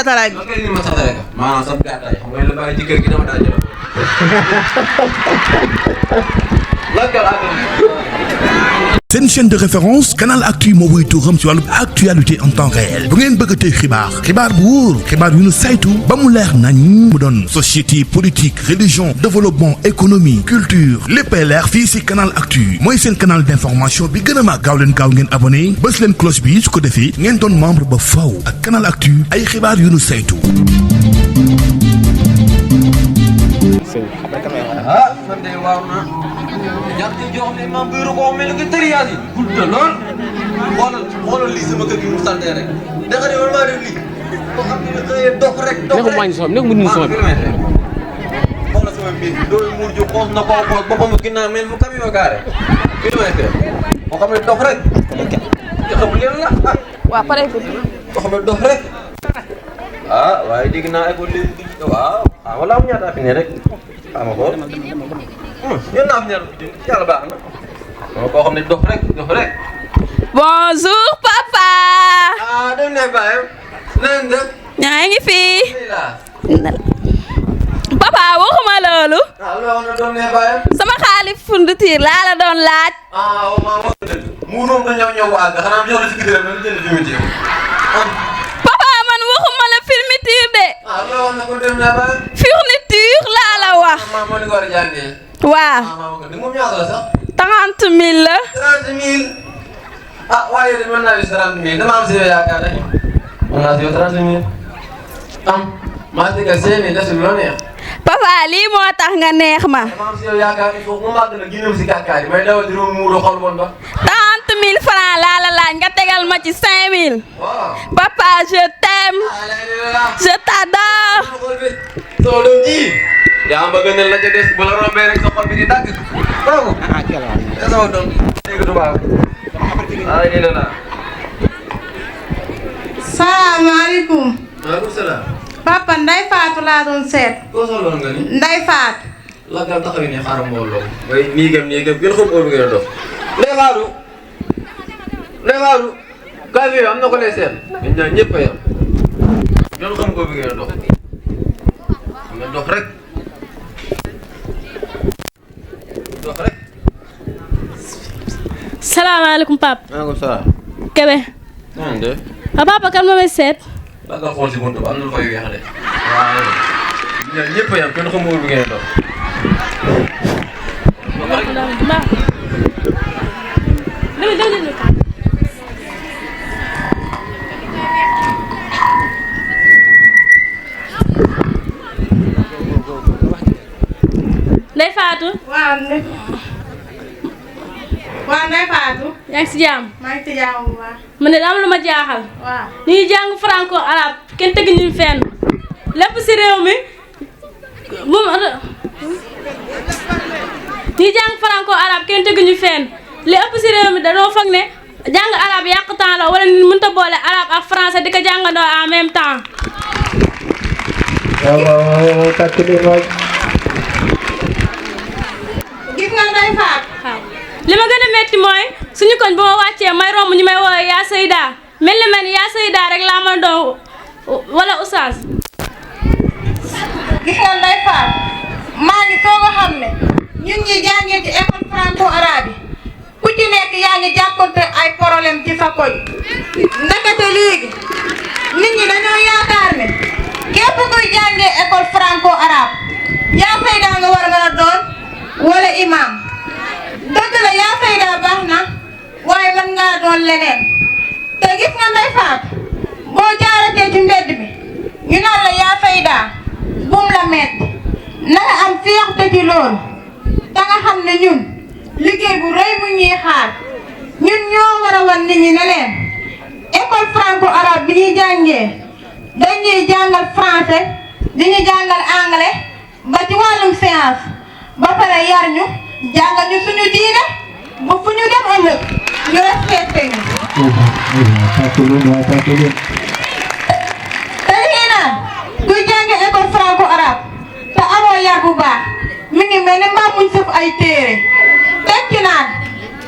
Gàttalaay. ok ni ma saxee rek maanaam sa gàttaay xam nga lu bàyyi ci kër gi dama daa jël. C'est une chaîne de référence Canal Actu moo wuy tuuram ci wàllu actualité en temps réel bu ngeen bëgg tey xibaar bu wóor xibaar yu nu saytu ba mu leer nañ mu doon société politique religion développement économie culture léppay leer fii ci Canal Actu mooy seen canal d'information bi gën a mag gaaw ngeen abonné bës leen cloche bi su ko defee ngeen doon membre ba faw ak Canal Actu ay xibaar yu nu saytu. ah man de waaw na ñaata jox ne ma bureau boo mel ni tëriyaat yi gudd na lool xoolal lii sama kër gi mu sant rek da nga ne man maa def lii boo xam ne xëyee dox rek xoolal sama mbir doo muur ju xoos na koo xoos boppam ginnaaw mel mu camion gaare kilomètre boo xam ne dox rek nga xam leen la ah waaw pare ko boo xam ne dox rek ah waaye dégg naa école léegi waaw ah wala am ñaata fi ne rek xama ko yéen naa fi ne yàlla baax na koo xam ne dox rek bonjour papa. ah dem ne baye nan def ñaa ngi fi. papa waxuma loolu. ah loolu na doom ne baye sama xaalis fourniture laa la doon laaj. ah ma mu doon ko ñëw bu àgg xanaa jox la ci kidira na jënd fourniture papa man waxuma la fourniture de. ah loolu na ko dem ne baye fourniture laa la wax. ma mo ni ko war a jàngee waaw. ma ko di moom ñaata la sax 30 000 la. 30 000 ah waaye de mën naa yu 30 000 dama am si yow yaakaar rek mën naa si yow 30 000 am maa si ka 5 000 desul loo neex papa lii moo tax nga neex ma. dama am si yow yaakaar il faut mu màgg na génneem si kàkkaar yi may dawal di doon muuroo xol bon ba 30 000 francs laa la laaj nga tegal ma ci 5 000. waaw papa je t'aime. je t'adore. soo doom ji yaa ma gënal la ca des bu la rombee rek sa xol bi di dagg bravo sama doom dégg du baax ay ni la salaamaaleykum. maaleykum salaam papa Ndeye Fatou laa doon seet. koo soxloon nga ni Ndeye Fatou. la gal taxaw ni xaaral mbooloo way nii gëm gën xam heure bi ngeen a dox Ndeye Fatou kaa fi am na ko lay seet ñun ñaar ñëpp a yam gën xam ko bi ngeen a dox ngeen dox rek salaamaaleykum papa. maaleykum salaam Kébé. nan de papa kan moo may seet. la gal xool si buntu ba am na lu fay weex de waaw ñun ñaar ñëpp a yam gën xam heure bi ngeen a dox Ndeye Fatou. waaw Ndeye Fatou. yaa ngi si jàmm. maa ngi ci jàmm bu baax. man de daa am lu ma jaaxal. waaw ñu ngi jàng franco arabe kenn teg ñu fenn lépp si réew mi moom ñu ngi jàng franco arabe kenn teg ñu fenn li ëpp si réew mi dañoo foog ne jàng arabe yàq temps la wala nit mënut a boole arabe ak français di ko jàngandoo en même temps. waaw takk ni mag gis nga Ndeye Fatou. waaw li ma gën a métti mooy suñu koñ bu ma wàccee may romb ñu may woowee yaa Seyda mel ni man yaa Seyda rek laa mën doon wala oustaz. gis nga Ndeye Fatou. maa ngi soog a xam ne ñun ñi jàngee ci école franco arabe yi ku ci nekk yaa ngi jàppante ay problème ci sa koñ. ndekete léegi nit ñi dañoo yaakaar ne képp kuy jàngee école franco arabe yaa Seyda nga war nga doon wala imam. dëgg la yaa Seyda baax na waaye mën ngaa doon leneen te gis nga Ndeye Fatou boo jaaratee ci mbedd bi ñu naan la yaa Seyda bum la metti na nga am fierté ci loolu da nga xam ne ñun liggéey bu rëy mu ñuy xaar ñun ñoo war a wan nit ñi ne leen école franco arabe bi ñuy jàngee dañuy jàngal français di ñu jàngal anglais ba ci wàllum science ba pare yar ñu jàngal ñu suñu diine ba fu ñu dem ëllëg ñu respecté ñu. te lii naan kuy jànge école franco arabe te amoo yar bu baax mi ngi mel ne mbaa muñ sëf ay téere tekki naan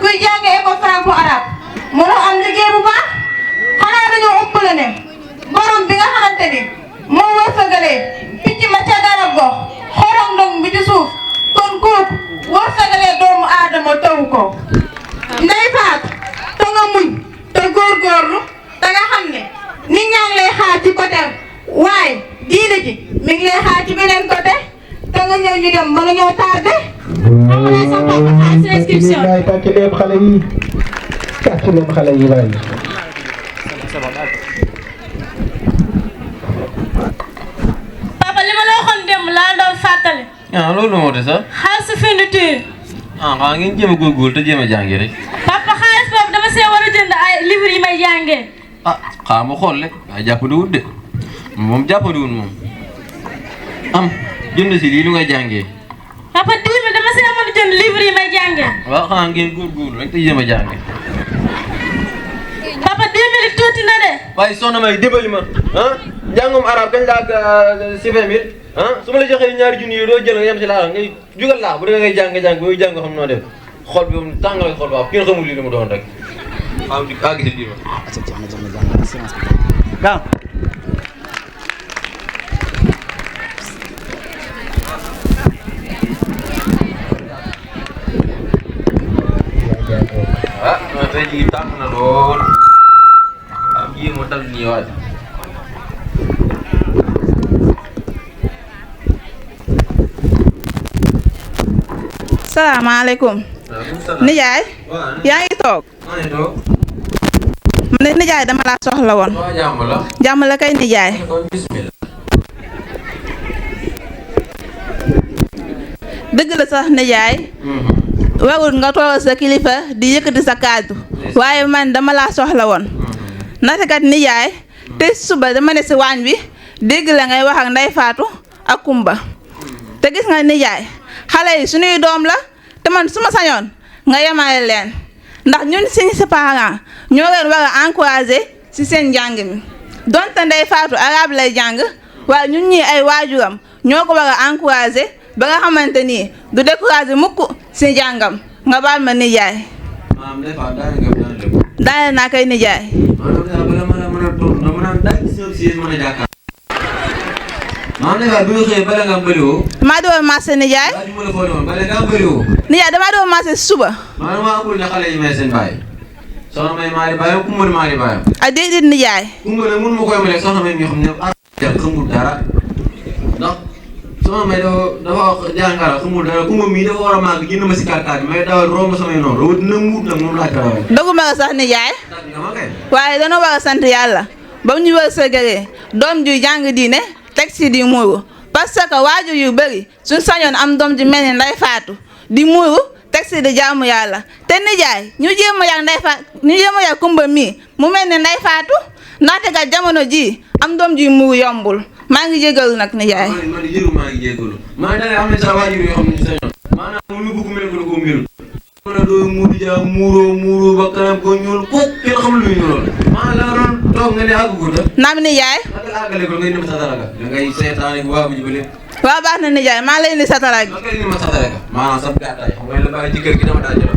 kuy jànge école franco arabe mënoo am liggéey bu baax xanaa dañoo ëppale ne borom bi nga xamante ni picc ma ca garab go xorong dong bi ci suuf kon kooku wërsëgalee doomu aadama taw ko Ndeye Fatou te nga muñ te góorgóorlu te nga xam ne nit ñaa ngi lay xaar ci côté waaye diine ji mi ngi lay xaar ci beneen côté te nga ñëw ñu dem ba nga ñëw tardé. xam nga sa papa xaalis inscription. waay tàcc leen xale yi tàcc leen xale yi waay. papa li ma la waxoon démb laa doon fàttali. ah loolu moo de sax. xaalisu fourniture. ah xanaa ngeen jéem a góorgóorlu te jéem a jàngi rek. papa xaalis boobu dama see war a jënd ay livres yi may jàngee. ah xaaral ma xool rek waaye jàppandiwul de moom jàppandiwul moom am jënd si lii lu ngay jàngee. papa 10 000 dama see mën a jënd livres yi may jàngee. waaw xanaa ngeen góorgóorlu rek te jéem a jàngi. papa 10 000 tuuti na de. waaye soxna may dimbali ma ah njàngum arab kañ la ak si 20 000 ah su ma la joxee ñaari junni yi doo jël nga yem si laa ngay jugal laa bu dee ngay jàng nga jàng booy jàng nga xam noo def xol bi moom tàngal xol waaw kenn xamul lii lu mu doon rek waaw di àgg si biir ma. ah man tey jii tàng na lool am jéem a dal nii waay. salaamaaleykum. nijaay. yaa ngi toog. man de nijaay dama laa soxla woon. jàmm la kay nijaay. dëgg la sax nijaay. warul nga toogal sa kilifa di yëkkati sa kàddu. waaye man dama laa soxla woon. ndaxte kat nijaay. te suba dama ne si waañ bi dégg la ngay wax ak Ndeye Fatou ak Kumba. te gis nga nijaay. xale yi suñuy doom la te man su ma sañoon nga yemale leen ndax ñun suñu parents ñoo leen war a encourager ci seen njàng mi donte Ndeye Fatou arabe lay jàng waaye ñun ñii ay waajuram ñoo ko war a encourager ba nga xamante ni du décourager mukk ci njàngam nga baal ma nijaay. daane naa koy nijaay. maam ne bi nga xëyee bala nga bëriwoo. maa doon marché nijaay. nijaay damaa doon marché suba. maanaam maa amul ne xale yi may seen baay. soxna may maari baayam kumba maari baayam. ah déedéet nijaay. kumba nag mun ma koy mëneeg soxna may mi xam ne jàng xamul dara ndax soxna may dafa wax jàngara xamul dara kumba mii dafa war a màgg jënd ma si kàrkaar bi may dawal romb samay noonu rawat na muut nag moom laa ko dawal. doguma ko sax nijaay. waaye danoo war a sant yàlla ba mu ñu wërsëgalee doom ju jàng diine teg si di muuru parce que waajur yu bëri suñ sañoon am doom ji mel ni Ndeye Fatou di muuru teg si di jaamu yàlla te nijaay ñu jéem a yàgg Ndeye Fatou ñu jéem a yàgg Kumba mii mu mel ni Ndeye Fatou ndaxte kat jamono ji am doom ji muuru yombul maa ngi jégalu nag nijaay. man jëru maa ngi jégalu maa ngi am na sa waajur yoo xam ne ñu sañoon maanaam lu bëgg mel ko ko mbiru mën a doo muuru ja muuroo ba kanam ko ñuul ko kenn xamul lu ñu lool maa la doon toog nga ne àggagul la. naam nijaay. àggale ko ngay dem sa dara ga da ngay seetaane bu baax bu jubale. waaw baax na nijaay maa lay indi satala gi. ma koy indi ma satala ga maanaam sam gàttaay xam nga la bàyyi ci kër gi dama daa jël.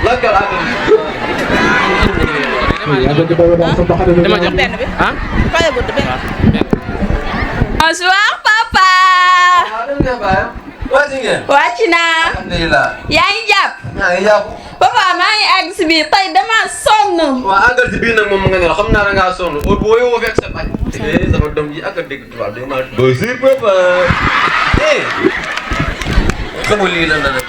lakkal àggale. dama jox benn bi ah. fay bu benn. bonsoir papa. wàcc naa. alhamdulilah. yaa ngi jàpp. yaa ngi jàpp. papa maa ngi àgg si biir tey dama sonn. waaw àggal si biir nag moom nga ne la xam naa da ngaa sonn au boo yow fekk sa bañ. sama doom ji ak a dégg tubaab dégg maa. bonjour papa. xamul lii lan la def.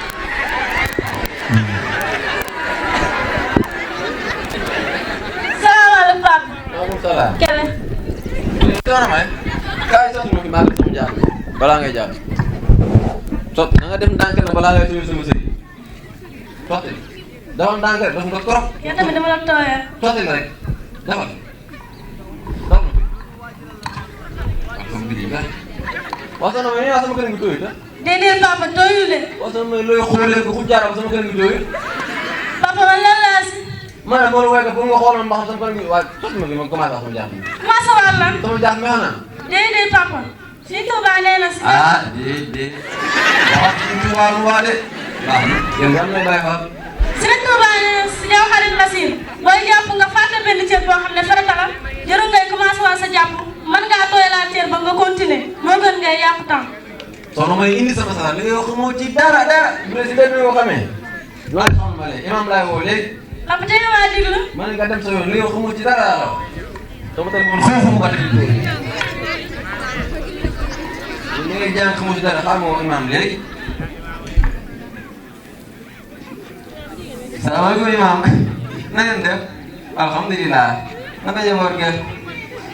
salaamaaleykum papa. maaleykum salaam. Kelle. soxna May. kaay soxna ma fi maa ngi sama jaar. balaa ngay jaar. sot na nga def ndànk nag balaa ngay tuur sama sëy. sotti dafa ndànk rek dafa nga korop. yow tamit dama la tooyal. sotti la rek defal. dox na fi. waaw sama biir yi kaay. waaw soxna May yaa sama kër gi tooyut ah. déedéet papa tooyul de. waaw soxna May looy xoolee ko xub jaarama sama kër gi tooyut. papa man lan laa si. ma ne moo la woowee pour nga xool ma xam sama kër gi waaye sotti ma fi ma commencé wax sama jaaxle. commencé waat lan. sama jaaxle meex na. déedéet papa. fii Touba nee na si. ah déedéet. waaw fii Touba lu waa de. waaw yéen nga am na bàyyi faam. Sëriñ Touba nee na si yow xarit Basir booy jàpp nga fàtte benn ceeb boo xam ne farata la jarul ngay commencé waat sa mujjee yàqu temps. soxna may indi sama sax li nga wax moo ci dara bu la si benn yoo xamee loolu soxna ma léegi imam laay woo léegi papa tey nga maa déglu. ma ne nga dem sa yoon li nga wax moo ci dara la sama téléphone foofu mu ko def li ngay jàng xamoo ci dara xaaral ma woo imam léegi salaamaaleykum imam na ngeen def alhamdulilah naka njaboot ngeen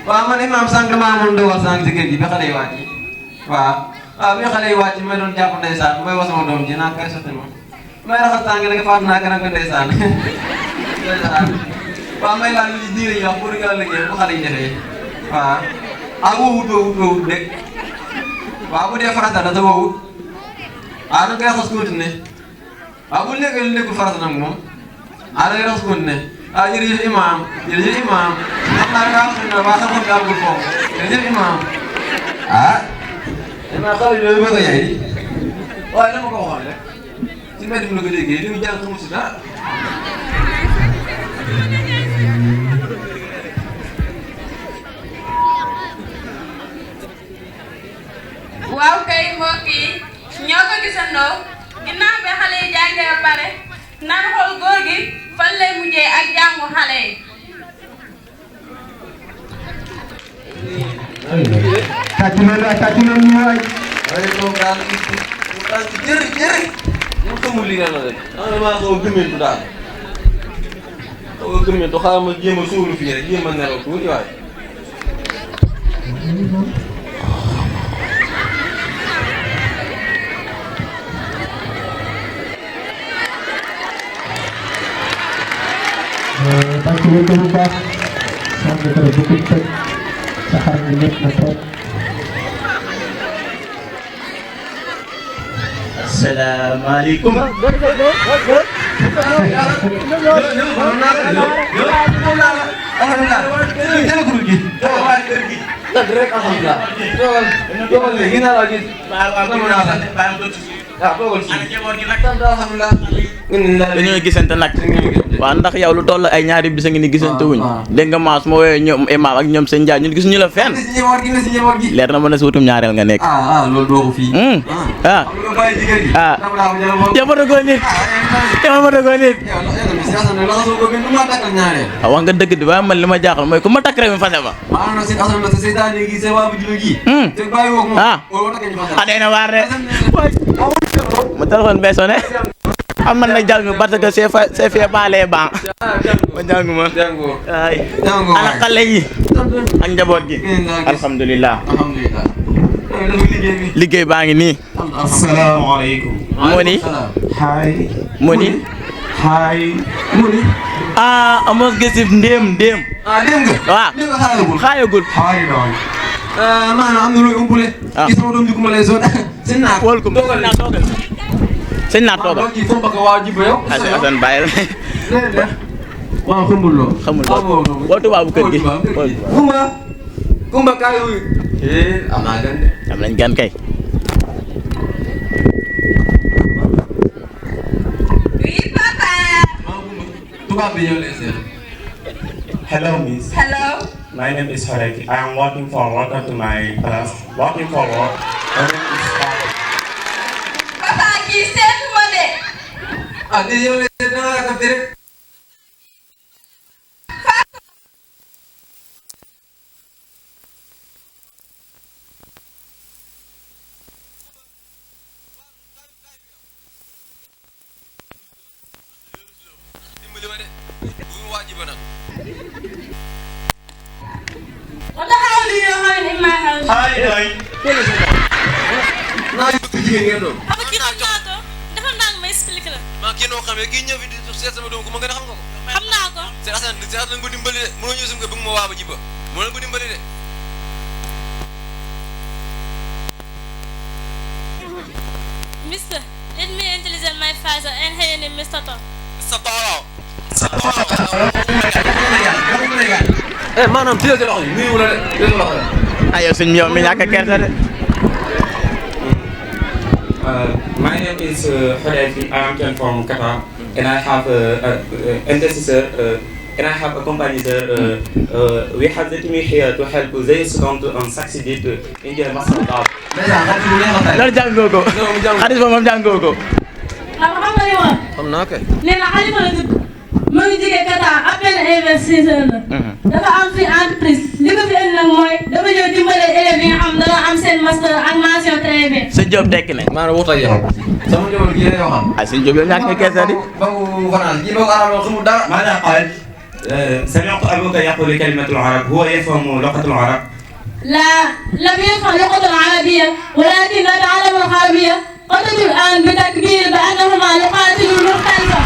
waaw man imam sànq maa amoon dogal sànq ci kër gi bi xale yi wàcc waaw bi xale yi wàcc may doon jàpp ndeysaan may wax sama doom ji naan kay sotti ma may raxas tànk nag faatu naa kanam ko ndeysaan waaw may laal li diine yi wax pour nga liggéey bu xale yi defee waaw woowut dégg waaw bu dee farata da sa woowut da nga koy raxas continuer waaw bu nekkee lu nekkul farata nag moom da ngay raxas continuer jërëjëf imam xam naa nga wax ne waa xam-xam daal bul foofu jërëjëf imam dinaa xale yooyu bëgg a yaay waaye dama ko waxoon rek ci mbedd mi la ko déggee li mu jàng xamul si dara waaw kay mbokk yi ñoo ko gisandoo ginnaaw bi xale yi jàngee ba pare nan xool góor gi fan lay mujjee ak jàngu xale yi. tàccu leen ñu waay. waaye moom daal jërëjëf mu xamul li nga la rek maa xaw a gëmmentu daal xaaral ma jéem a suulu fii rek jéem a nelaw tuuti waay. tàccu leen ko bu baax. sànq dara bu ko teg saxaar bi nekk na trop. Assalamualaikum. dañoo gisante nag waaw ndax yow lu toll ay ñaari bis a ngi ni gisante wuñ dégg nga maas ma woowee ñoom imam ak ñoom seen njaay ñun gisuñu la fenn leer na ma ne si wutum ñaareel nga nekk loolu doo ko fii jamono ko nit wax nga dëgg di waaye man li ma jaaxal mooy ku ma takk rek mi fase ba day na waar de ma téléphone bee sonné am man nag jàng parce que c'est fait par les bancs ma jànguma ay ana xale yi ak njaboot gi alhamdulilah liggéey baa ngi nii Assalamualaikum. moo ni amos gisif ndéem waaw xaayagul maanaam am na looy umpule. gis nga doom ji ku ma lay zone. sëñ naa welcome sëñ naa toogal kii fomba ko waaw jibba yow. asan bàyyil waaw xamul loo. woo tubaabu kër gi Kumba kaay wuyu. am naa gan de. am nañ gan kay. Oui papa. tubaab bi ñëw leen seen. Hello, Miss. Hello. My name is Hareki. I am working for welcome to my class. Working for work. My name is Hareki. Papa kii seetu ma de. di ñëw leen seen dana la rek. What the hell do you have in my house? Hi, Dai. naa yëg jigéen ngeen doon. Papa kii xam naa ko dafa ndànk ma expliqué la. maa kii noo xamee kii ñëw fi di seet sama doom ku ma gën a xam nga ko. xam naa ko. Seydou Assane nga ko dimbali de mënoo ñëw sama kër bëgg ma waa ba ji ba mënoo ko dimbali de. Mister, let me introduce my father and her name Mr. Tom. maanaam téye sa loxo yi nuyu la de téye sa loxo yi. ayo suñ yow mi ñàkk a kersa de. My name is Hareki. I am from Qatar, and I have an intercessor Can I have accompanied we have the team here to help the student and succeed in their master of loolu jàngoo ko xadis ba moom jàngoo ko xam nga li wax xam naa kay nee na Xalifa la tudd mu ngi jógee Qatar ab benn investisseur la dafa am fi entreprise li ko fi indi nag mooy dafa ñëw dimbale élèves yi nga xam dañoo am seen master ak mention très bien sëñ Diop tekki nañ maanaam waxtaan yow sama njaboot gi yoo xam ah sëñ Diop yow ñàkk nga keesa di ba mu fanaan ji ba arab xamul dara ماذا قال؟ سمعت أبوك يقول كلمة العرب هو يفهم لغة العرب لا لم يفهم اللغة العربية ولكن يتعلم العربية قلت الآن بتكبير بأنهما لغات مختلفة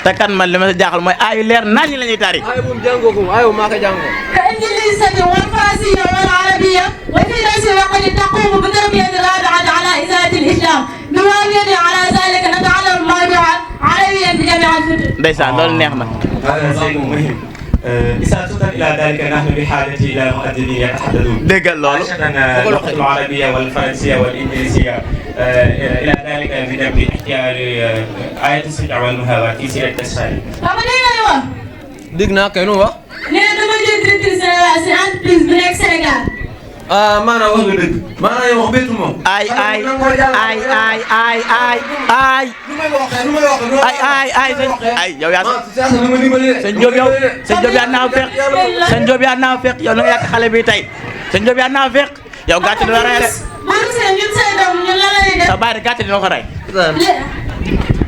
te kan man li ma si jaaxal mooy ay leer nañ la ñuy tari ay moom jàngoo ko ay maa ko jàngoo كإنجليزية والفرنسية والعربية وفي نفس الوقت تقوم بتربية الرابعة على إزالة الإسلام بموجب على ذلك نتعلم الموضوعات عربيا في جامعة الفتح. ndeysaan loolu neex na هذا شيء مهم إضافة إلى ذلك نحن بحاجة إلى مؤدبين يتحدثون déggal loolu خاصة اللغة العربية والفرنسية والإنجليزية إلى ذلك بنبي اختيار آية الشجاعة والمهابة في سيرة التسخير. xam nga li ngay wax. dégg naa kay nu wax nee na dama jël directrice générale si entreprise bi nekk Sénégal. ah maanaam wax nga dëgg maanaam yow wax bettu moom ay ay ay yow yaa sëñ Diop yow sëñ Diop yaa naaw fekk sëñ Diop yaa naaw fekk yow na nga yàq xale bi tey sëñ Diop yaa naaw fekk yow gàcce dina rey de man seen ñun say doom ñun la lay def. sa baay de gàcce dina ko rey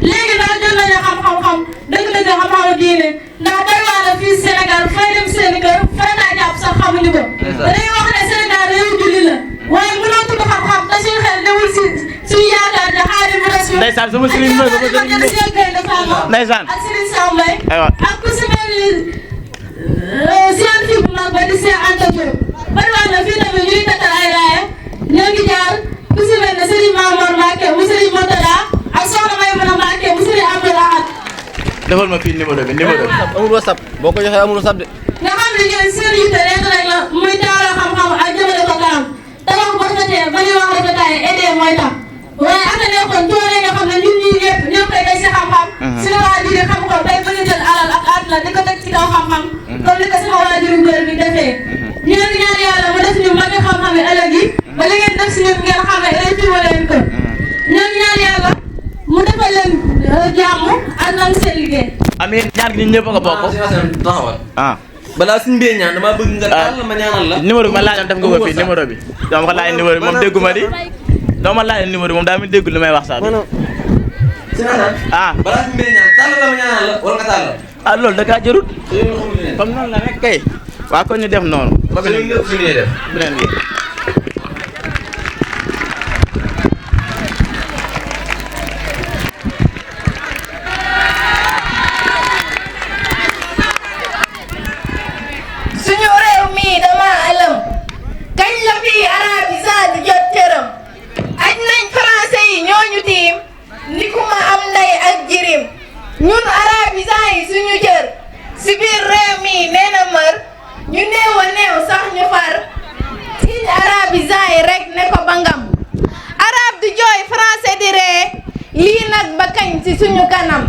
léegi daal jël nañu xam-xam dëgg-dëgg xam-xamu diine ndax bari waa la fii Sénégal fay dem seen kër fay naa jàpp sax xamuñu ko. dañuy wax ne Sénégal réewu julli la waaye mënoo tudd xam-xam te suñu xel newul si suñu yaakaar ne Xaadimu Rasuul. ndeysaan sama sëriñ mooy sama sëriñ ndeysaan ak Serigne Sam Mbaye aywa ak ku si mel ni scientifique bu mag ba di Cheikh Anta Diop bari waa la fii tamit ñuy takkal ay raaya ñoo ngi jaar ku si mel ne Serigne Mamour Mbacké mu Serigne Mourtada ak soxna Maymuna Mbacké mu Serigne Abdoul Ahad. defal ma fii numéro bi amul whatsapp boo ko joxee amul whatsapp de nga xam ne ñoom seen yitte rek la muy taaloo xam-xam ak jëmale ko kanam te wax ba jotee ba ñuy wax rafetaay aidé mooy tax waaye am na nekkoon coono nga xam ne ñun ñii ñëpp ñoo koy day si xam-xam. suñu waajur xam ko bay ba ñu jël alal ak àdduna di ko teg ci kaw xam-xam. comme ni ko sama waajuru góor bi defee. ñu ngi ñaan yàlla mu def ñu mën a xam-xam yi ëllëg yi ba li ngeen def si ñun ngeen xam ne réussir leen ko. ñu ngi ñaan yàlla mu defal leen jàmm ak nangu seen liggéey. amiin ñaan gi ñun ñëpp a ko bokk taxawal ah balaa suñu bee ñaan dama bëgg nga daal ma ñaanal la numéro bi ma laajoon def nga ko fii numéro bi doo ma ko laaj numéro bi moom dégguma di doo ma laaj numéro bi moom daa mi déggul li may wax sax ah balaa suñu bee ñaan tàll la ma ñaanal la wala nga tàll ah loolu da kaa jërut comme noonu la rek kay waa kon ñu def noonu ba beneen lépp fi ñuy def beneen bi suñu réew mii dama ëlëm kañ la fii arabisation jot cëram aj nañ français yi ñooñu tiim ni ku ma am ndey ak jirim ñun arabisant yi suñu cër si biir réew mii nee na mër ñu néew a néew sax ñu far siñ arabisant yi rek ne ko bangam arab di jooy français di ree lii nag ba kañ si suñu kanam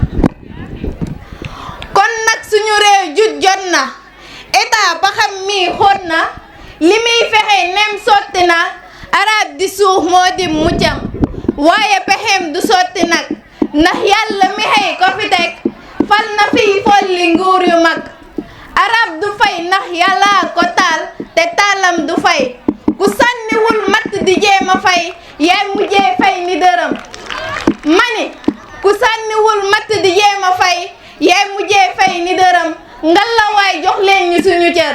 kon nag suñu réew jot na état ba xam mii xóot na li muy fexe nem sotti na arab di suux moo di muccam waaye pexeem du sotti nag ndax yàlla mi xëy ko fi teg fal na fiy folli nguur yu mag arab du fay ndax yàlla ko taal te taalam du fay ku sànniwul matt di jéema fay yaay mujjee fay ni dërëm mani ku sànniwul matt di jéema fay yaay mujjee fay ni dërëm ngalla waay jox leen ñu suñu cër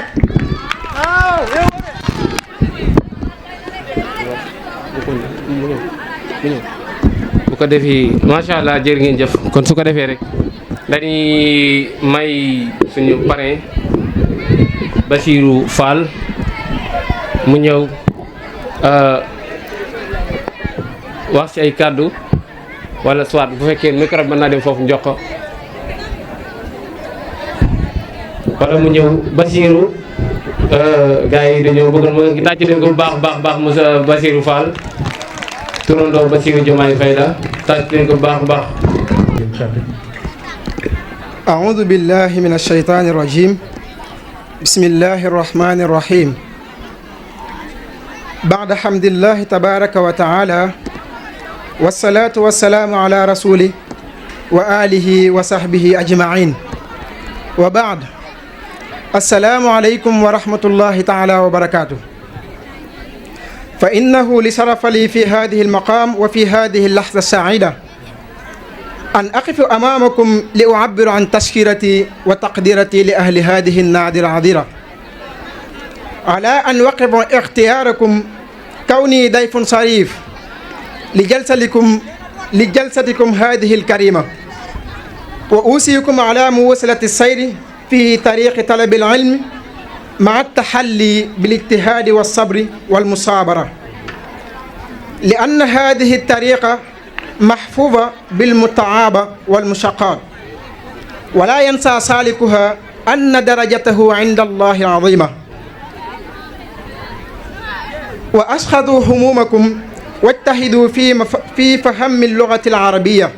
bu ko defee macha allah jërë ngeen jëf kon su ko defee rek dañuy may suñu parrain Bassirou Fall mu ñëw wax ci ay kàddu wala soit bu fekkee micro mën naa dem foofu njox ko wala mu ñëw Bassirou gars yi dañoo bëggoon ma tàcc leen ko bu baax baax Moussa Bassirou Fall turandoo Bassirou Diomaye Faye la tàcc leen ko bu baax أعوذ بالله من الشيطان الرجيم بسم الله الرحمن الرحيم بعد حمد الله تبارك وتعالى والصلاة والسلام على رسوله وآله وصحبه أجمعين وبعد السلام عليكم ورحمة الله تعالى وبركاته فإنه لشرف لي في هذه المقام وفي هذه اللحظة السعيدة أن أقف أمامكم لأعبر عن تشكيرتي وتقديرتي لأهل هذه النادي العذرة على أن وقف اختياركم كوني ضيف شريف لجلستكم هذه الكريمة وأوصيكم على مواصلة السير في طريق طلب العلم مع التحلي بالاجتهاد والصبر والمصابرة لأن هذه الطريقة محفوظة بالمتعابة والمشقات ولا ينسى سالكها أن درجته عند الله عظيمة وأشخذوا همومكم واجتهدوا في فهم اللغة العربية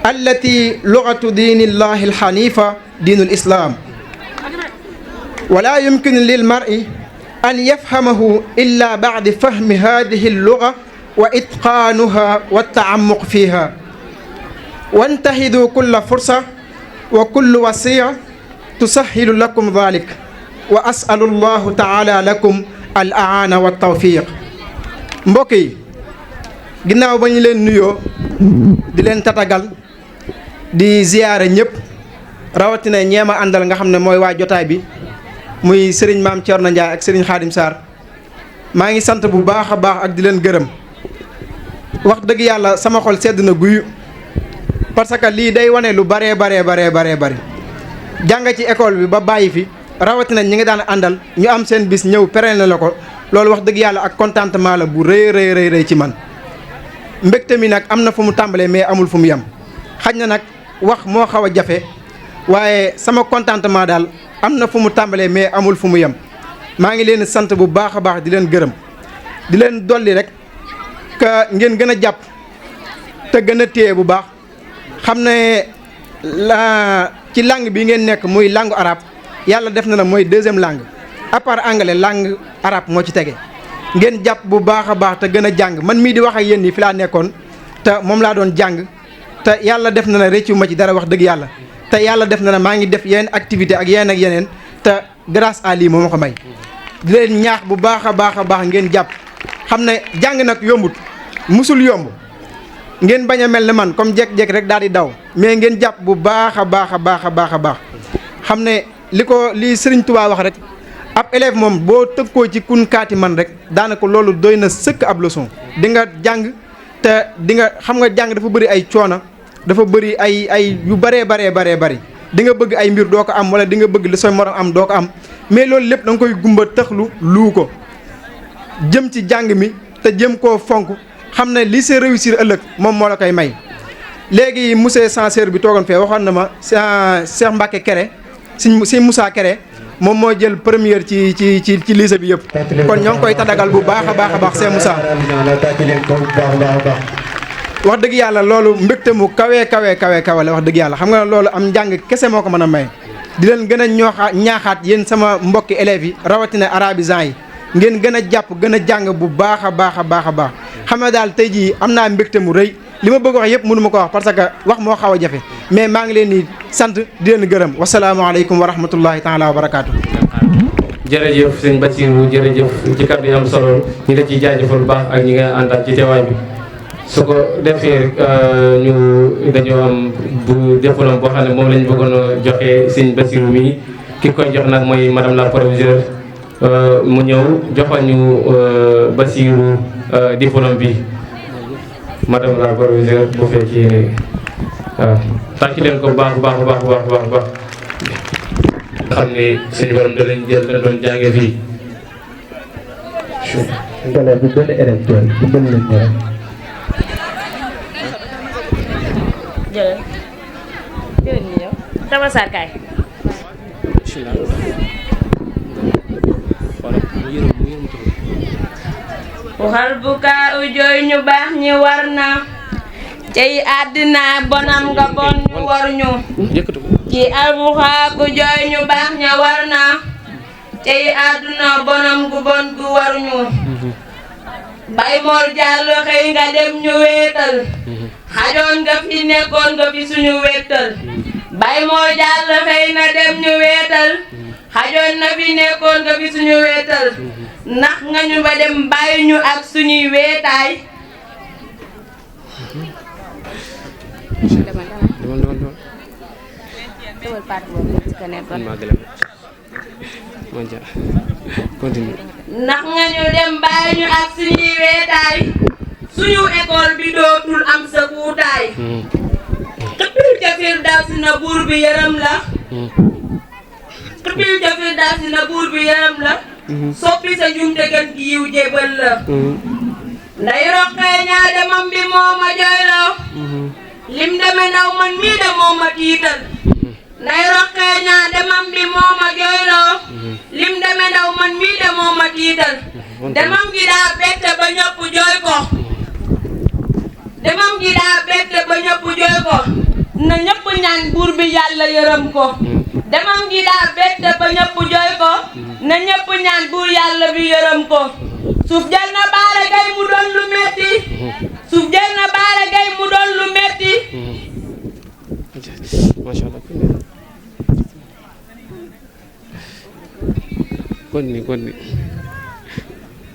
التي لغة دين الله الحنيفة دين الإسلام ولا يمكن للمرء أن يفهمه إلا بعد فهم هذه اللغة وإتقانها والتعمق فيها وانتهدوا كل فرصة وكل وسيلة تسهل لكم ذلك وأسأل الله تعالى لكم الأعانة والتوفيق mbokk yi ginnaaw ba ñu leen nuyoo di leen tatagal di ziyaare ñëpp rawatina ñeema àndal nga xam ne mooy waa jotaay bi muy Serigne Maam Thierno Ndiaye ak Serigne Khadim Sarr maa ngi sant bu baax a baax ak di leen gërëm wax dëgg yàlla sama xol sedd na guyu parce que lii day wane lu baree bari jàng ci école bi ba bàyyi fi rawatina ñi nga daan àndal ñu am seen bis ñëw pereel na la ko loolu wax dëgg yàlla ak contentement la bu rëy ci man mbégte mi nag am na fu mu tàmbalee mais amul fu mu yem xaj na nag wax moo xaw a jafe waaye sama contentement daal am na fu mu tàmbalee mais amul fu mu yem maa ngi leen sant bu baax a baax di leen gërëm di leen dolli rek ka ngeen gën a jàpp te gën a téye bu baax xam ne la ci langue bi ngeen nekk muy langue arabe yàlla def na la mooy deuxième langue à part anglais langue arabe moo ci tege ngeen jàpp bu baax a baax te gën a jàng man mii di wax ak yéen nii fi laa nekkoon te moom laa doon jàng te yàlla def na la réccu ma ci dara wax dëgg yàlla te yàlla def na la maa ngi def yeneen activité ak yeneen te grâce à lii moo ma ko may di leen ñaax bu baax a baax ngeen jàpp xam ne jàng nag yombut musul yomb ngeen bañ a mel ne man comme jekk-jekk rek daal di daw mais ngeen jàpp bu baax a baax xam ne li Serigne Touba wax rek ab élève moom boo tëkkoo ci kun kaati man rek daanaka loolu doy na sëkk ab leçon di nga jàng te di nga xam nga jàng dafa bëri ay coono dafa bëri ay yu bëree di nga bëgg ay mbir doo ko am wala di nga bëgg li sooy morom am doo ko am mais loolu lépp da nga koy gumba tëxlu luu ko jëm ci jàng mi te jëm koo fonk xam ne li see réussir ëllëg moom moo la koy may léegi monsieur censeur bi toogoon fee waxoon na ma Cheikh Mbacke Kéré si Moussa Kéré moom moo jël première ci lycée bi yëpp kon ñoo ngi koy tadagal bu baax a baax Cheikh Moussa wax dëgg yàlla loolu mbégte mu kawe la wax dëgg yàlla xam nga loolu am njàng kese moo ko mën a may di leen gën a ñaaxaat yéen sama mbokki élèves yi rawatina arabisants yi ngeen gën a jàpp gën a jàng bu baax a baax xam nga daal tey jii am naa mbégte mu rëy li ma bëgg wax yëpp mënu ma ko wax parce que wax moo xaw a jafe mais maa ngi leen di sant di leen gërëm wasalaamaaleykum wa rahmatullahi taala wa barakaatu. jërëjëf sëñ Bassirou jërëjëf ci kàddu yi am solo ñi nga ciy jaajëfal bu baax ak ñi nga àndal ci teewaay bi su ko defee ñu dañoo am bu diplôme boo xam ne moom lañ bëggoon a joxe sëñ Bassirou mi ki koy jox nag mooy madame la proviseure mu ñëw joxoon ñu Bassirou diplôme bi madame la proviseure bu fekkee waaw tàcc leen ko baax xam ne suñu borom da leen jël dañ doon jàngee fii. bi benn élève doon dimbali leen ñu rek. jërëjëf ñu ñëw dama sarkaay. waxal bu kaa u jooy ñu baax ñi war na cey àddina bonam nga bon ñu war ñu ci albuxa ku jooy ñu baax ña war na cey àdduna bonam gu bon gu war ñu Baye Mor Diallo xëy nga dem ñu wéetal xajoon nga fi nekkoon nga fi suñu wéetal Baye Mor Diallo xëy na dem ñu wéetal xajoon na fi nekkoon nga fi suñu wéetal ndax nga ñu ba dem bàyyi ñu ak suñuy wéetaay ndax nga ñu dem bàyyi ñu ak suñuy weetaay suñu école bi dootul am sa kuutaay xëppil ca Firdawsi na buur bi yërëm la xëppil ca Firdawsi na buur bi yërëm la soppi sa njumte gën gi yiw jébal la nday roqee ñaa demam bi moo ma jooyloo lim deme ndaw man mii de moo ma tiital nday roqee ñaa demam bi moo ma jooyloo lim deme ndaw man mii de moo ma tiital demam gi daa bette ba ñëpp jooy ko demam gi daa bette ba ñëpp jooy ko na ñëpp ñaan buur bi yàlla yërëm ko demam gi daa bette ba ñëpp jooy ko na ñëpp ñaan buur yàlla bi yërëm ko suuf jël na Baara Gaye mu doon lu metti suuf jël na Baara Gaye mu doon lu metti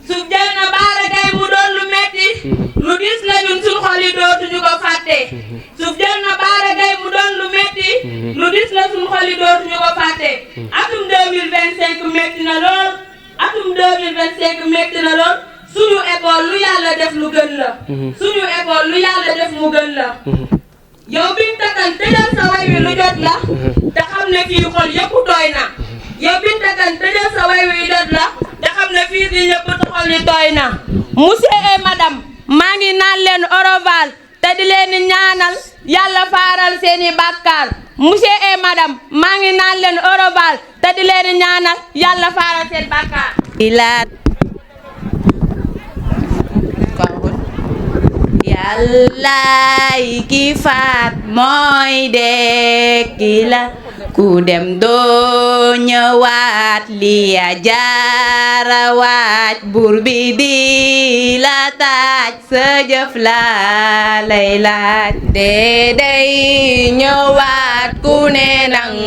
suuf jël na Baara Gaye mu doon lu metti lu dis la ñun suñ xol yi dootuñu ko fàtte suuf jël na Baara Gaye mu doon lu metti lu dis la suñ xol yi dootuñu ko fàtte atum 2025 metti na lool atum 2025 metti na lool suñu école lu yàlla def lu gën la suñu école lu yàlla def mu gën la yow Binta Kane tëjal sa way wi lu jot la te xam ne fii xol yëpp tooy na yow Binta Kane tëjal sa way wi jot la te xam ne fii si ñëpp xol yi tooy na monsieur et madame maa ngi naan leen oroval te di leen ñaanal yàlla faaral seeni bàkkaar monsieur et madame maa ngi naan leen oroval te di leen ñaanal yàlla faaral seen bàkkaar yàllaay ki faat mooy dekki la ku dem doo ñëwaat li ya jaara waaj buur bi di la taaj sa jëf la lay laaj dee day ñëwaat ku ne nang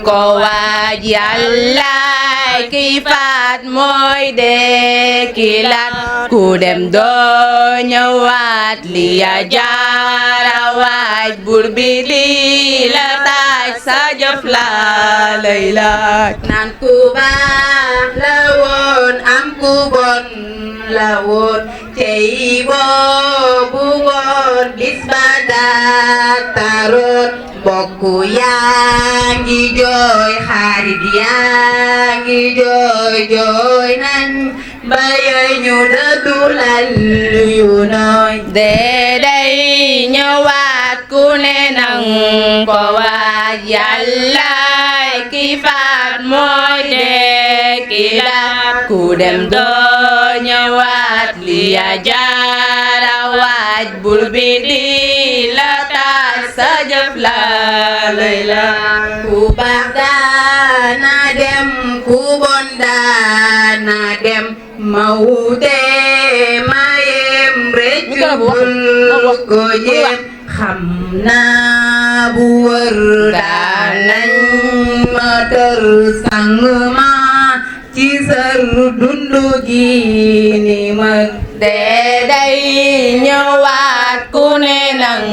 ko waaj yàllaay ki faat mooy dekki la ku dem doo ñëwaat li ya jaara waaj buur bi di la taaj sa jëf la lay laaj naan ku baax la woon am ku bon la woon tey boobu ngoon bis ba daataroon mbokk yaa ngi jooy xarit yaa ngi jooy jooy nañ ba yooy ñu dëddu lal yu nooy dee day ñëwaat ku ne nang ko waaj yàllaay ki faat mooy dekki laat ku dem doo ñëwaat li ya jaara waaj bul bi di la taaj sa jëf la lay laaj ku baax daana dem ku bon daana dem mawute mayem reccu bul ko jéem xam naa bu wër daanañ ma tër sang ma ci sër dundu gi ni ma dee day ñëwaat ku ne nang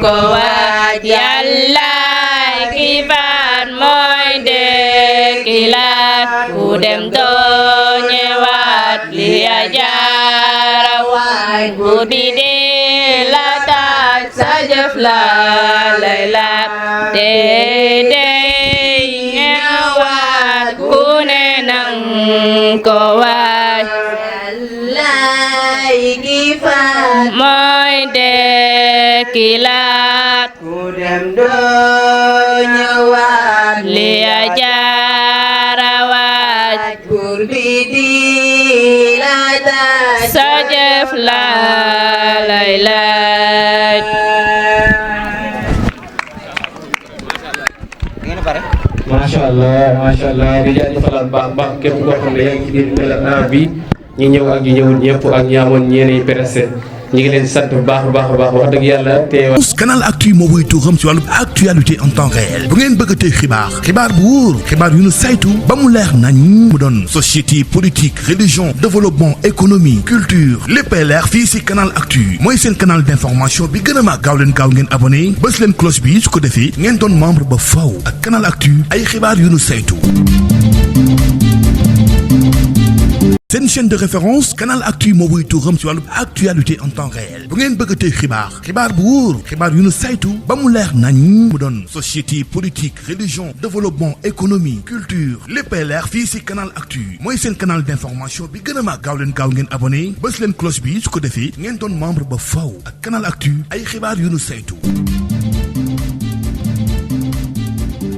ko waaj yàllaay ki faat mooy dekki laat ku dem doo ñëwaat li ya jaara waaj bu bi dee la taaj sa jëf la lay laat dee day ñëwaat ku ne nang ko waaj yàllaay ki faat mooy dekki laat ku dem doo ñëwaat li ya jaara waaj buur bi di la taaj sa jëf la lay laaj macha allah di jaajëfalaat baax baax képp koo xam ne yaa ngi ci biir Médina bi ñi ñëw ak ñi ñëwul ñëpp ak ñi amoon ñeneen pressé ñu ngi leen di sant bu baax a baax a baax wax dëgg yàlla teewa. Canal Actu moo wuy tuuram ci wàllu actualité en temps réel bu ngeen bëggatee xibaar bu wóor xibaar yu nu saytu ba mu leer nañ mu doon société politique religion développement économie culture léppay leer fii si Canal Actu mooy seen canal d'information bi gën a mag gaaw leen ngeen abonné bës leen cloche bi su ko defee ngeen doon membre ba faw ak Canal Actu ay xibaar yu nu saytu. C'est une chaîne de référence Canal Actu moo wuy tuuram ci wàllu actualité en temps réel bu ngeen bëggatee xibaar bu wóor xibaar yu nu saytu ba mu leer nañ mu doon société politique religion développement économie culture léppay leer fii ci Canal Actu mooy seen canal d'information bi gën a mag gaaw leen ngeen abonné bës leen cloche bi su ko defee ngeen doon membre ba faw ak Canal Actu ay xibaar yu nu saytu.